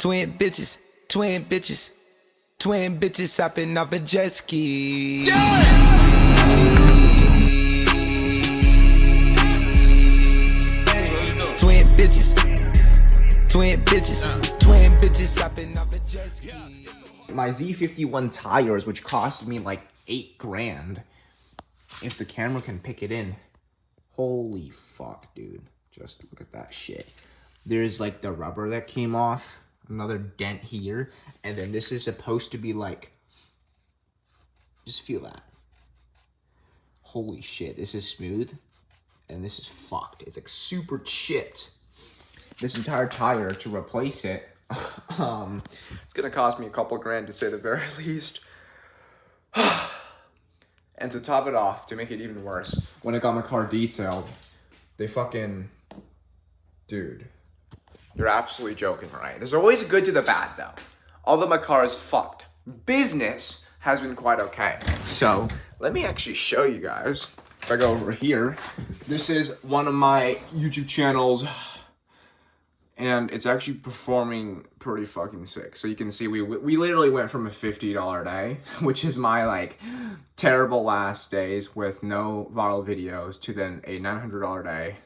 Twin bitches, twin bitches, twin bitches hopping off a jet ski. Twin bitches, twin bitches, twin bitches hopping off a jet ski. My Z51 tires, which cost me like $8 grand, if the camera can pick it in. Holy fuck, dude. Just look at that shit. There's like the rubber that came off, another dent here, and then this is supposed to be like, just feel that. Holy shit, this is smooth, and this is fucked. It's like super chipped. This entire tire, to replace it, it's gonna cost me a couple grand to say the very least. And to top it off, to make it even worse, when I got my car detailed, they fucking, dude, you're absolutely joking, right? There's always a good to the bad, though. Although my car is fucked, business has been quite okay. So let me actually show you guys. If I go over here, this is one of my YouTube channels, and it's actually performing pretty fucking sick. So you can see we literally went from a $50 day, which is my like terrible last days with no viral videos, to then a $900 day,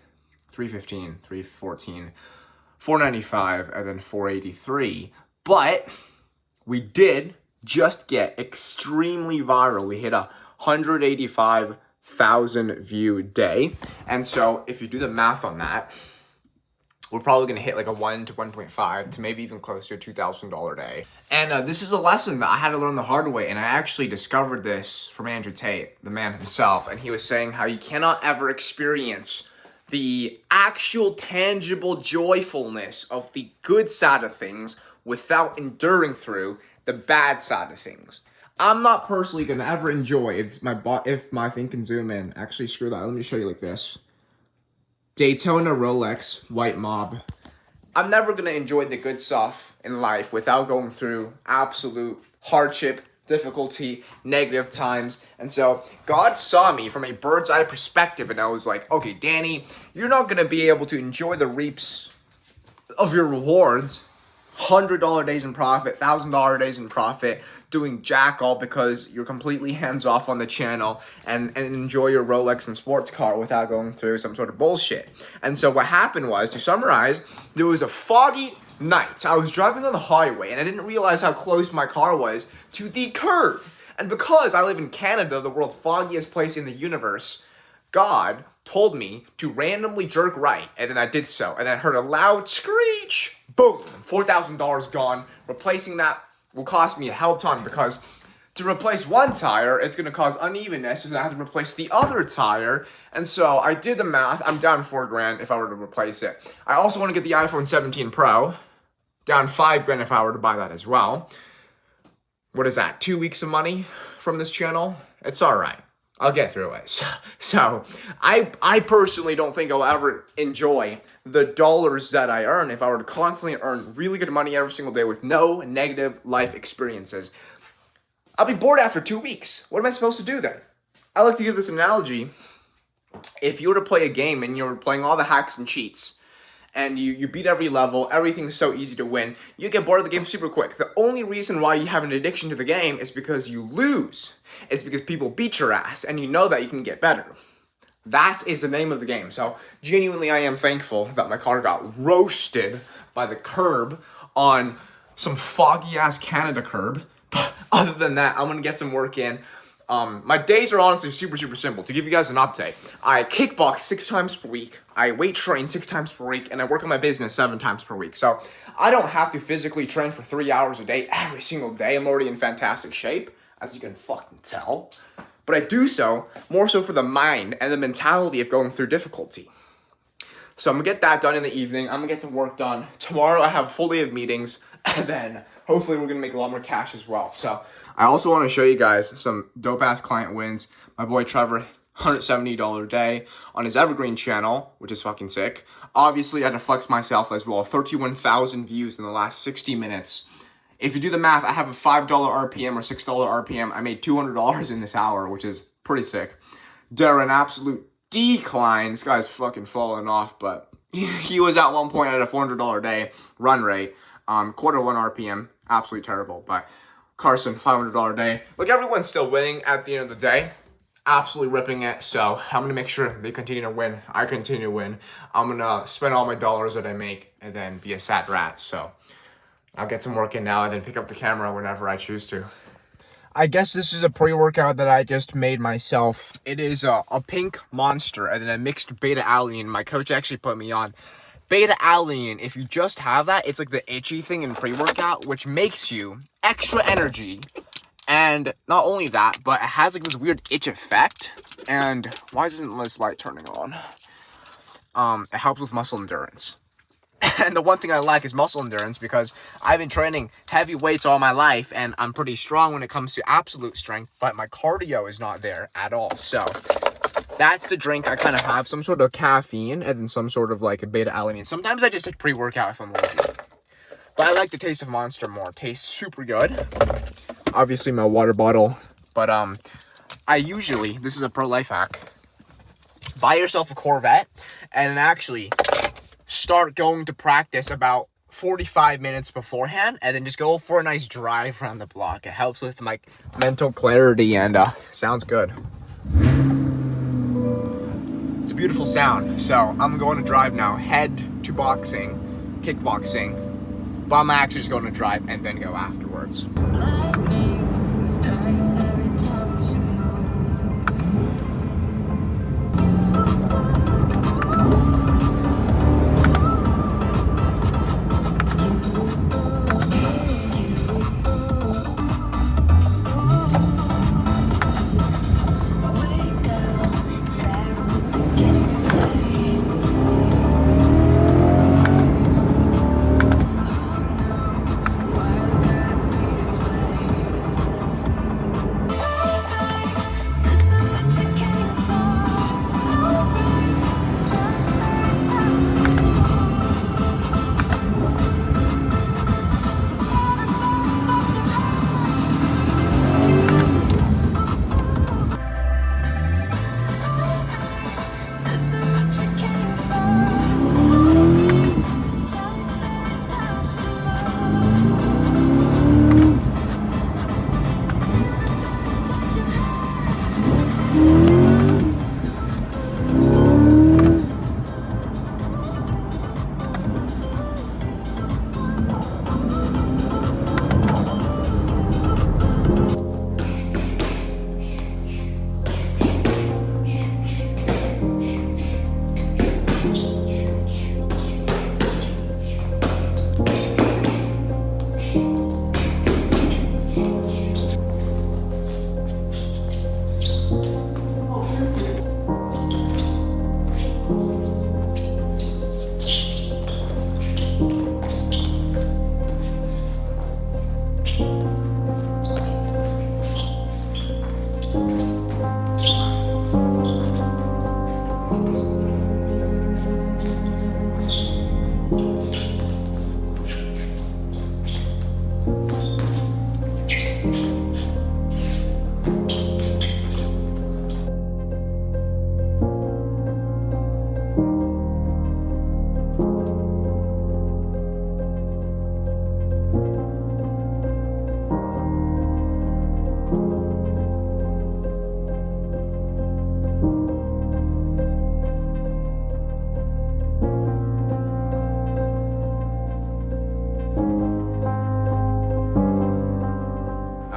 $315, $314, $495, and then $483. But we did just get extremely viral. We hit a 185,000 view day. And so if you do the math on that, we're probably gonna hit like a 1 to 1.5 to maybe even close to a $2,000 day. And this is a lesson that I had to learn the hard way, and I actually discovered this from Andrew Tate, the man himself, and he was saying how you cannot ever experience the actual tangible joyfulness of the good side of things without enduring through the bad side of things. I'm not personally gonna ever enjoy, if my thing can zoom in, actually screw that, let me show you like this. Daytona Rolex, white mob. I'm never gonna enjoy the good stuff in life without going through absolute hardship, difficulty, negative times. And so God saw me from a bird's eye perspective, and I was like, okay, Danny, you're not gonna be able to enjoy the reaps of your rewards, $100 days in profit, $1,000 days in profit, doing jack all because you're completely hands off on the channel and enjoy your Rolex and sports car without going through some sort of bullshit. And so what happened was, to summarize, there was a foggy night. I was driving on the highway and I didn't realize how close my car was to the curb. And because I live in Canada, the world's foggiest place in the universe, God told me to randomly jerk right, and then I did so, and I heard a loud screech. Boom, $4,000 gone. Replacing that will cost me a hell ton, because to replace one tire, it's gonna cause unevenness, so I have to replace the other tire. And so I did the math. I'm down $4 grand if I were to replace it. I also want to get the iPhone 17 Pro, down $5 grand if I were to buy that as well. What is that, 2 weeks of money from this channel? It's all right. I'll get through it. So I personally don't think I'll ever enjoy the dollars that I earn if I were to constantly earn really good money every single day with no negative life experiences. I'll be bored after 2 weeks. What am I supposed to do then? I like to give this analogy. If you were to play a game and you're playing all the hacks and cheats, and you beat every level, everything's so easy to win, you get bored of the game super quick. The only reason why you have an addiction to the game is because you lose. It's because people beat your ass, and you know that you can get better. That is the name of the game. So genuinely, I am thankful that my car got roasted by the curb on some foggy-ass Canada curb. But other than that, I'm going to get some work in. My days are honestly super simple. To give you guys an update, I kickbox 6 times per week, I weight train 6 times per week, and I work on my business 7 times per week. So I don't have to physically train for 3 hours a day every single day. I'm already in fantastic shape, as you can fucking tell. But I do so more so for the mind and the mentality of going through difficulty. So I'm gonna get that done in the evening. I'm gonna get some work done. Tomorrow I have a full day of meetings, and then hopefully we're gonna make a lot more cash as well. So I also want to show you guys some dope ass client wins. My boy Trevor, $170 a day on his Evergreen channel, which is fucking sick. Obviously, I had to flex myself as well. 31,000 views in the last 60 minutes. If you do the math, I have a $5 RPM or $6 RPM. I made $200 in this hour, which is pretty sick. Darren, absolute decline. This guy's fucking falling off, but he was at one point at a $400 day run rate. Quarter 1 RPM, absolutely terrible. But Carson, $500 a day. Look, everyone's still winning at the end of the day. Absolutely ripping it. So I'm going to make sure they continue to win. I continue to win. I'm going to spend all my dollars that I make and then be a sad rat. So I'll get some work in now and then pick up the camera whenever I choose to. I guess this is a pre-workout that I just made myself. It is a pink monster and then a mixed beta-alanine. My coach actually put me on. Beta-alanine, if you just have that, it's like the itchy thing in pre-workout, which makes you extra energy. And not only that, but it has like this weird itch effect. And why isn't this light turning on? It helps with muscle endurance. And the one thing I like is muscle endurance because I've been training heavy weights all my life and I'm pretty strong when it comes to absolute strength, but my cardio is not there at all. So that's the drink I kind of have, some sort of caffeine and then some sort of like a beta-alanine. Sometimes I just take pre-workout if I'm lazy. But I like the taste of Monster more. It tastes super good. Obviously my water bottle. But I usually, this is a pro life hack, buy yourself a Corvette and actually start going to practice about 45 minutes beforehand and then just go for a nice drive around the block. It helps with my mental clarity and sounds good. It's a beautiful sound. So I'm going to drive now, head to boxing, kickboxing, but I'm actually just going to drive and then go afterwards.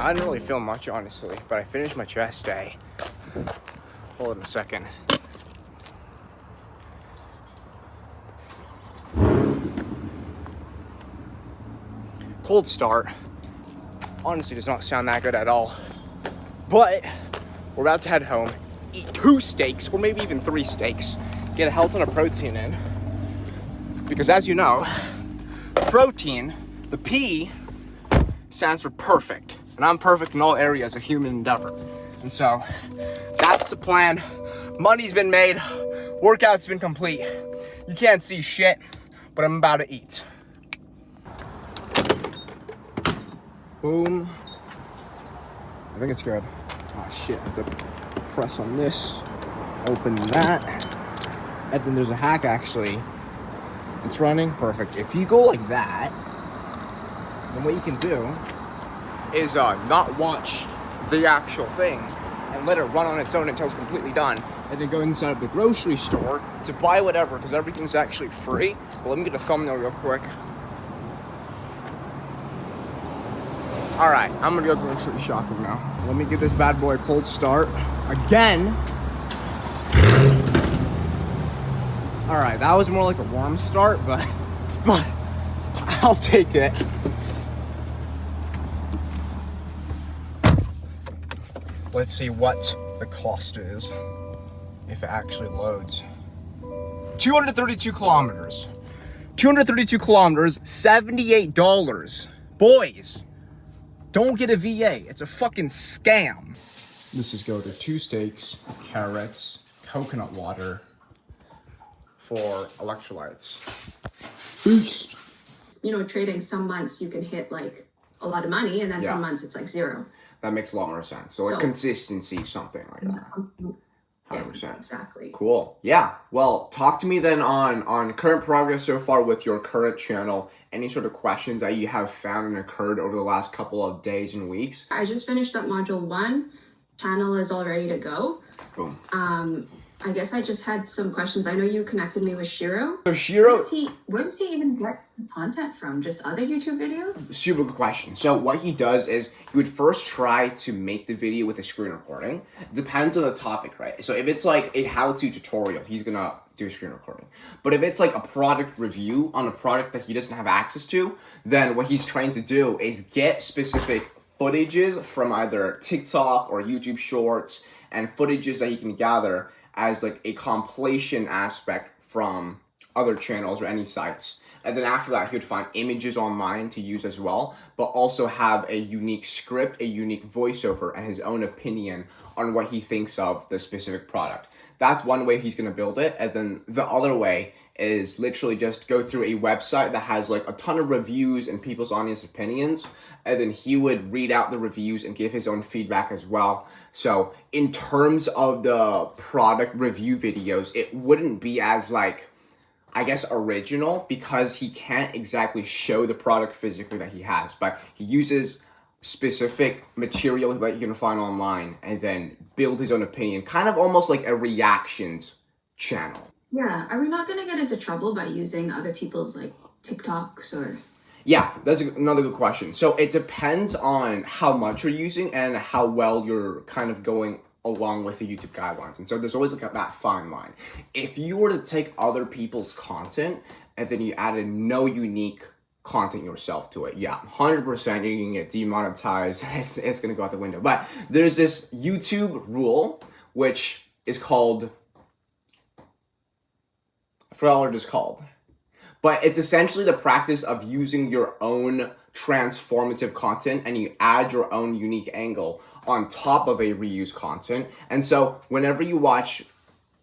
I didn't really feel much, honestly, but I finished my chest day. Hold on a second. Cold start. Honestly, does not sound that good at all. But we're about to head home, eat 2 steaks, or maybe even 3 steaks. Get a hell ton of protein in. Because as you know, protein, the P, stands for perfect. And I'm perfect in all areas of human endeavor. And so, that's the plan. Money's been made. Workout's been complete. You can't see shit, but I'm about to eat. Boom. I think it's good. Oh shit, I have to press on this. Open that. And then there's a hack actually. It's running perfect. If you go like that, then what you can do is not watch the actual thing and let it run on its own until it's completely done, and then go inside of the grocery store to buy whatever, because everything's actually free. But let me get a thumbnail real quick. All right, I'm gonna go grocery shopping now. Let me give this bad boy a cold start again. All right, that was more like a warm start, but I'll take it. Let's see what the cost is if it actually loads. 232 kilometers. 232 kilometers, $78. Boys, don't get a VA. It's a fucking scam. This is go to 2 steaks, carrots, coconut water for electrolytes. Boost. You know, trading, some months you can hit like a lot of money, and then some months it's like zero. That makes a lot more sense. So like consistency, something like that. 100%. Yeah, exactly. Cool. Yeah. Well, talk to me then on current progress so far with your current channel. Any sort of questions that you have found and occurred over the last couple of days and weeks? I just finished up module 1. Channel is all ready to go. Boom. I guess I just had some questions. I know you connected me with Shiro. So Shiro, where does he even get the content from? Just other YouTube videos? Super good question. So what he does is he would first try to make the video with a screen recording. It depends on the topic, right? So if it's like a how-to tutorial, he's gonna do a screen recording. But if it's like a product review on a product that he doesn't have access to, then what he's trying to do is get specific footages from either TikTok or YouTube Shorts, and footages that he can gather as like a compilation aspect from other channels or any sites. And then after that, he would find images online to use as well, but also have a unique script, a unique voiceover, and his own opinion on what he thinks of the specific product. That's one way he's gonna build it. And then the other way is literally just go through a website that has like a ton of reviews and people's honest opinions, and then he would read out the reviews and give his own feedback as well. So in terms of the product review videos, it wouldn't be as like, I guess, original, because he can't exactly show the product physically that he has, but he uses specific material that you can find online and then build his own opinion, kind of almost like a reactions channel. Yeah, are we not going to get into trouble by using other people's like TikToks or? Yeah, that's another good question. So it depends on how much you're using and how well you're kind of going along with the YouTube guidelines. And so there's always like that fine line. If you were to take other people's content and then you added no unique content yourself to it, yeah, 100% you're gonna get demonetized. It's gonna go out the window. But there's this YouTube rule, which is called, I forgot what it is called, but it's essentially the practice of using your own transformative content and you add your own unique angle on top of a reused content. And so whenever you watch,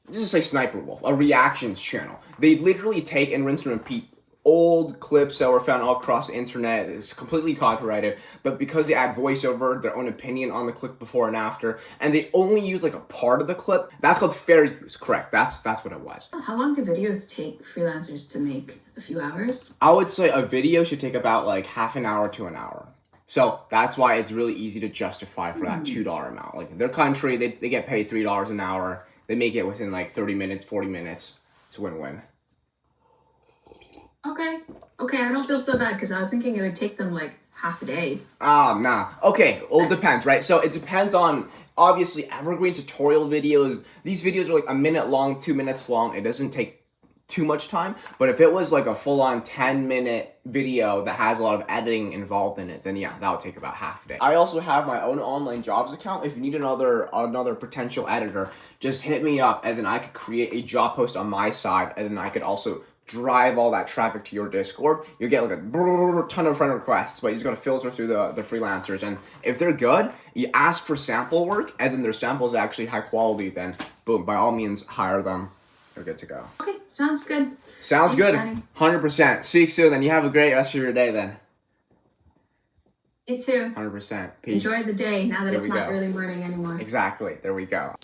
let's just say Sniper Wolf, a reactions channel, they literally take and rinse and repeat old clips that were found all across the internet. It's completely copyrighted, but because they add voiceover, their own opinion on the clip before and after, and they only use like a part of the clip, that's called fair use. Correct. That's what it was. How long do videos take freelancers to make? A few hours? I would say a video should take about like half an hour to an hour. So that's why it's really easy to justify for that $2 amount. Like their country, they get paid $3 an hour. They make it within like 30 minutes, 40 minutes. It's a win-win. Okay, I don't feel so bad because I was thinking it would take them like half a day. Nah. Okay, well, it depends, right? So it depends on, obviously, Evergreen tutorial videos. These videos are like a minute long, 2 minutes long. It doesn't take too much time, but if it was like a full-on 10-minute video that has a lot of editing involved in it, then yeah, that would take about half a day. I also have my own online jobs account. If you need another potential editor, just hit me up, and then I could create a job post on my side, and then I could also drive all that traffic to your Discord. You'll get like a ton of friend requests, but you just gotta filter through the freelancers, and if they're good, you ask for sample work, and then their sample is actually high quality, then boom, by all means, hire them. You're good to go. Okay, sounds good. Sounds good. Danny. 100%. See you soon, then. You have a great rest of your day, then. You too. 100%. Peace. Enjoy the day now that There it's we not go. early morning anymore. Exactly. There we go.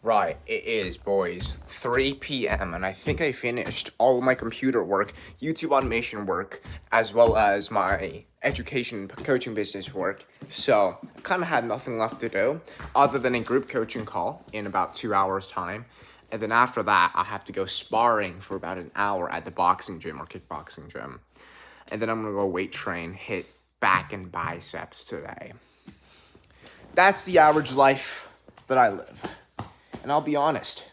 Right, it is, boys. 3 p.m. and I think I finished all of my computer work, YouTube automation work, as well as my education coaching business work. So I kind of had nothing left to do other than a group coaching call in about 2 hours time. And then after that, I have to go sparring for about an hour at the boxing gym or kickboxing gym. And then I'm going to go weight train, hit back and biceps today. That's the average life that I live. And I'll be honest,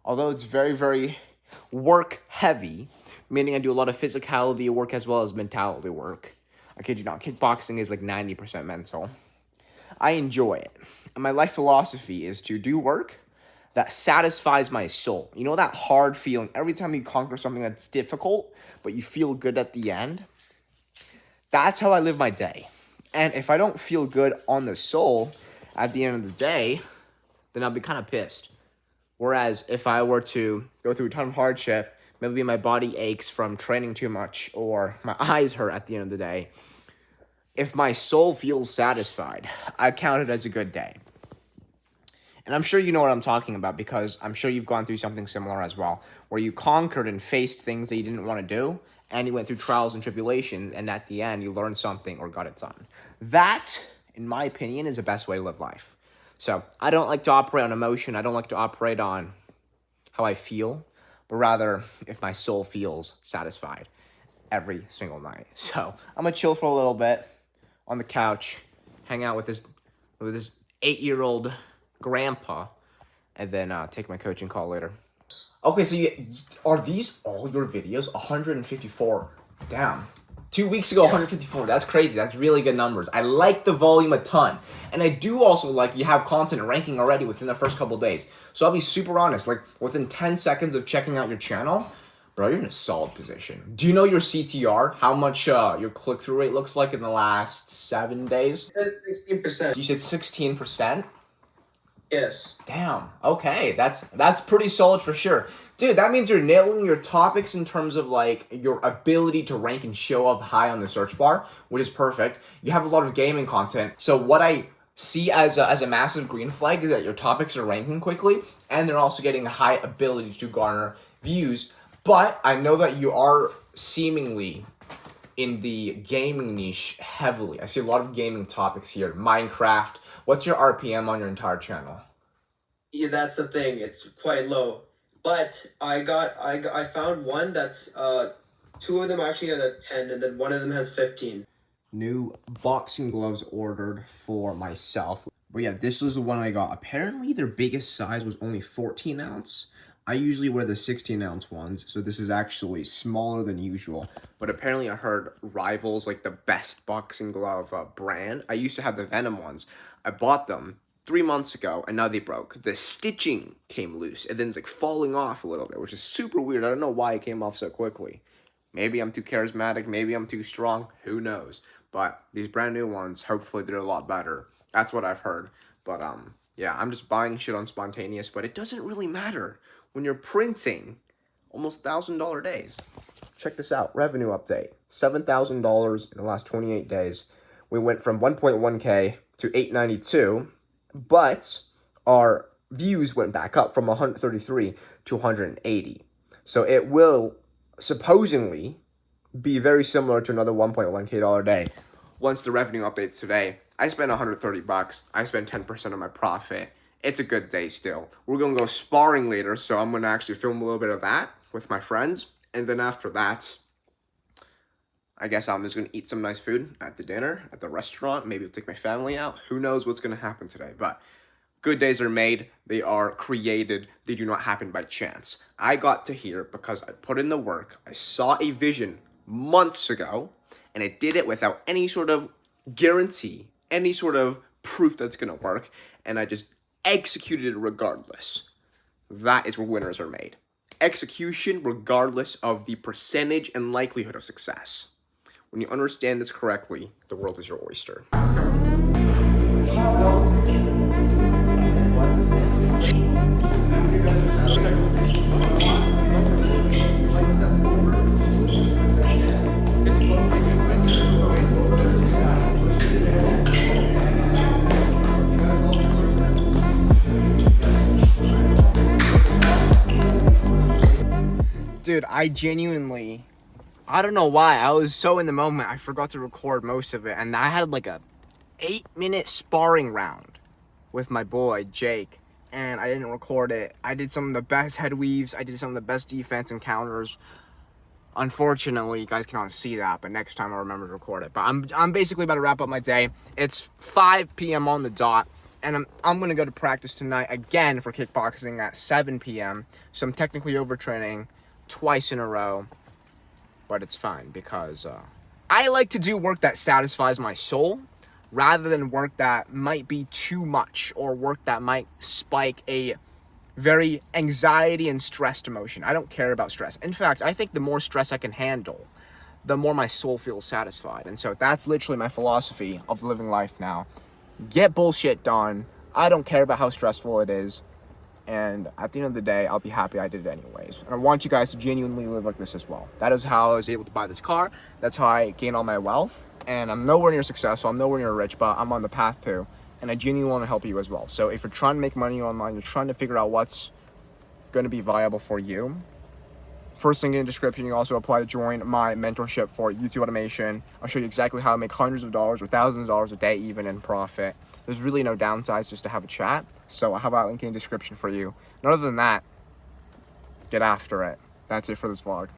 although it's very, very work heavy, meaning I do a lot of physicality work as well as mentality work. I kid you not, kickboxing is like 90% mental. I enjoy it. And my life philosophy is to do work that satisfies my soul. You know that hard feeling every time you conquer something that's difficult, but you feel good at the end? That's how I live my day. And if I don't feel good on the soul at the end of the day, then I'll be kind of pissed. Whereas if I were to go through a ton of hardship, maybe my body aches from training too much or my eyes hurt at the end of the day, if my soul feels satisfied, I count it as a good day. And I'm sure you know what I'm talking about because I'm sure you've gone through something similar as well, where you conquered and faced things that you didn't want to do, and you went through trials and tribulations, and at the end, you learned something or got it done. That, in my opinion, is the best way to live life. So I don't like to operate on emotion. I don't like to operate on how I feel, but rather if my soul feels satisfied every single night. So I'm gonna chill for a little bit on the couch, hang out with this 8-year-old grandpa, and then take my coaching call later. Okay, so are these all your videos? 154. Damn. 2 weeks ago, 154. That's crazy. That's really good numbers. I like the volume a ton. And I do also like you have content ranking already within the first couple days. So I'll be super honest. Like, within 10 seconds of checking out your channel, bro, you're in a solid position. Do you know your CTR? How much your click-through rate looks like in the last 7 days? 16%. You said 16%? Yes. Damn. Okay, that's pretty solid for sure. Dude, that means you're nailing your topics in terms of like your ability to rank and show up high on the search bar, which is perfect. You have a lot of gaming content. So what I see as a massive green flag is that your topics are ranking quickly and they're also getting a high ability to garner views. But I know that you are seemingly in the gaming niche heavily. I see a lot of gaming topics here. Minecraft. What's your RPM on your entire channel? Yeah, that's the thing. It's quite low. But I found one that's 2 of them actually are at 10 and then one of them has 15. New boxing gloves ordered for myself. But yeah, this was the one I got. Apparently their biggest size was only 14 ounce. I usually wear the 16 ounce ones, so this is actually smaller than usual. But apparently I heard Rivals, like the best boxing glove brand. I used to have the Venom ones. I bought them 3 months ago, and now they broke. The stitching came loose, and then it's like falling off a little bit, which is super weird. I don't know why it came off so quickly. Maybe I'm too charismatic, maybe I'm too strong, who knows. But these brand new ones, hopefully they're a lot better. That's what I've heard. But yeah, I'm just buying shit on spontaneous, but it doesn't really matter when you're printing almost $1,000 days. Check this out, revenue update. $7,000 in the last 28 days. We went from 1.1K to 892, but our views went back up from 133 to 180. So it will supposedly be very similar to another 1.1K day once the revenue updates today. I spent $130. I spent 10% of my profit. It's a good day still. We're going to go sparring later, so I'm going to actually film a little bit of that with my friends. And then after that, I guess I'm just going to eat some nice food at the dinner, at the restaurant. Maybe I'll take my family out. Who knows what's going to happen today. But good days are made. They are created. They do not happen by chance. I got to here because I put in the work. I saw a vision months ago, and I did it without any sort of guarantee, any sort of proof that's going to work. And I just executed it regardless. That is where winners are made. Execution regardless of the percentage and likelihood of success. When you understand this correctly, the world is your oyster. Dude, I genuinely, I don't know why. I was so in the moment, I forgot to record most of it. And I had like a 8-minute sparring round with my boy, Jake. And I didn't record it. I did some of the best head weaves. I did some of the best defense encounters. Unfortunately, you guys cannot see that, but next time I'll remember to record it. But I'm basically about to wrap up my day. It's 5 p.m. on the dot, and I'm gonna go to practice tonight again for kickboxing at 7 p.m. So I'm technically overtraining twice in a row, but it's fine because I like to do work that satisfies my soul rather than work that might be too much or work that might spike a very anxiety and stressed emotion. I don't care about stress. In fact, I think the more stress I can handle, the more my soul feels satisfied. And so that's literally my philosophy of living life now. Get bullshit done. I don't care about how stressful it is. And at the end of the day, I'll be happy I did it anyways. And I want you guys to genuinely live like this as well. That is how I was able to buy this car. That's how I gained all my wealth. And I'm nowhere near successful. I'm nowhere near rich, but I'm on the path to. And I genuinely want to help you as well. So if you're trying to make money online, you're trying to figure out what's going to be viable for you, first link in the description. You also apply to join my mentorship for YouTube automation. I'll show you exactly how to make hundreds of dollars or thousands of dollars a day even in profit. There's really no downsides just to have a chat. So I'll have that link in the description for you. And other than that, get after it. That's it for this vlog.